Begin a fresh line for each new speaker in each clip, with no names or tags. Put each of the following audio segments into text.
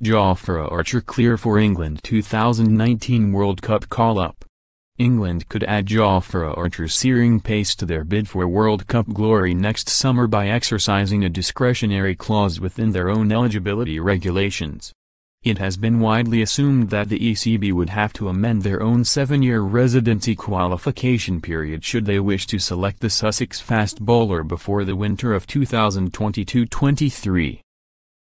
Jofra Archer clear for England 2019 World Cup call-up. England could add Jofra Archer's searing pace to their bid for World Cup glory next summer by exercising a discretionary clause within their own eligibility regulations. It has been widely assumed that the ECB would have to amend their own 7-year residency qualification period should they wish to select the Sussex fast bowler before the winter of 2022-23.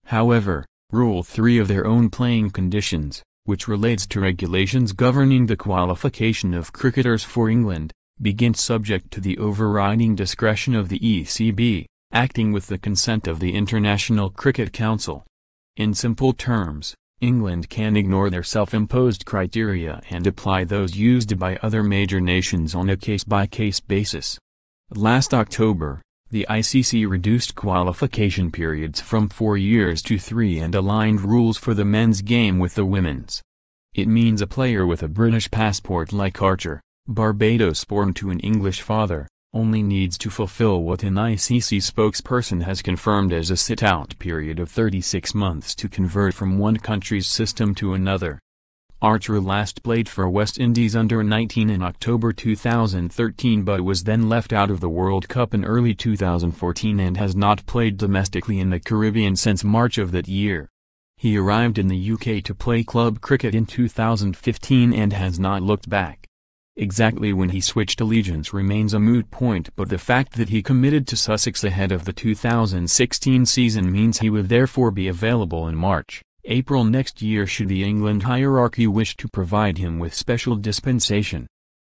However, Rule 3 of their own playing conditions, which relates to regulations governing the qualification of cricketers for England, begins subject to the overriding discretion of the ECB, acting with the consent of the International Cricket Council. In simple terms, England can ignore their self-imposed criteria and apply those used by other major nations on a case-by-case basis. Last October, the ICC reduced qualification periods from 4 years to 3 and aligned rules for the men's game with the women's. It means a player with a British passport like Archer, Barbados-born to an English father, only needs to fulfill what an ICC spokesperson has confirmed as a sit-out period of 36 months to convert from one country's system to another. Archer last played for West Indies under-19 in October 2013 but was then left out of the World Cup in early 2014 and has not played domestically in the Caribbean since March of that year. He arrived in the UK to play club cricket in 2015 and has not looked back. Exactly when he switched allegiance remains a moot point, but the fact that he committed to Sussex ahead of the 2016 season means he would therefore be available in April next year should the England hierarchy wish to provide him with special dispensation.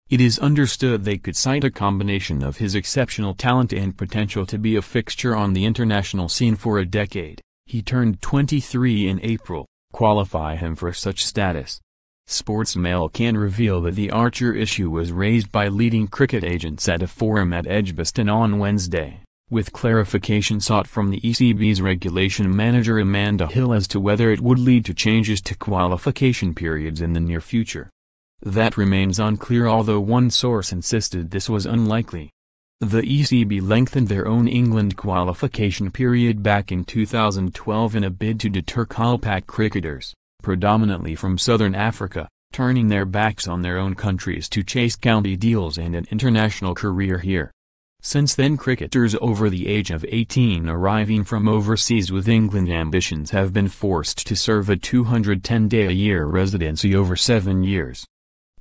It is understood they could cite a combination of his exceptional talent and potential to be a fixture on the international scene for a decade. He turned 23 in April, qualify him for such status. Sportsmail can reveal that the Archer issue was raised by leading cricket agents at a forum at Edgbaston on Wednesday, with clarification sought from the ECB's regulation manager Amanda Hill as to whether it would lead to changes to qualification periods in the near future. That remains unclear, although one source insisted this was unlikely. The ECB lengthened their own England qualification period back in 2012 in a bid to deter Colpack cricketers, predominantly from southern Africa, turning their backs on their own countries to chase county deals and an international career here. Since then, cricketers over the age of 18 arriving from overseas with England ambitions have been forced to serve a 210-day-a-year residency over 7 years.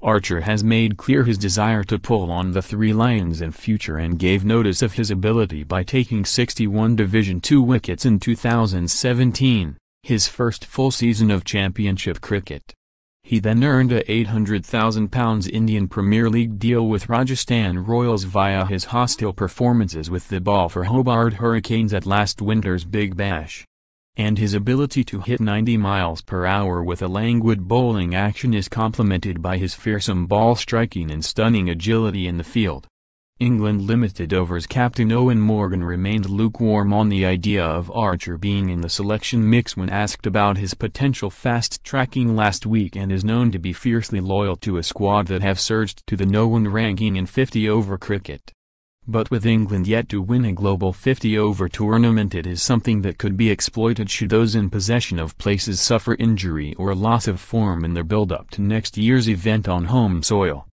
Archer has made clear his desire to pull on the Three Lions in future and gave notice of his ability by taking 61 Division II wickets in 2017, his first full season of championship cricket. He then earned a £800,000 Indian Premier League deal with Rajasthan Royals via his hostile performances with the ball for Hobart Hurricanes at last winter's Big Bash. And his ability to hit 90 miles per hour with a languid bowling action is complemented by his fearsome ball striking and stunning agility in the field. England Limited overs captain Owen Morgan remained lukewarm on the idea of Archer being in the selection mix when asked about his potential fast-tracking last week, and is known to be fiercely loyal to a squad that have surged to the No.1 ranking in 50-over cricket. But with England yet to win a global 50-over tournament, it is something that could be exploited should those in possession of places suffer injury or loss of form in their build-up to next year's event on home soil.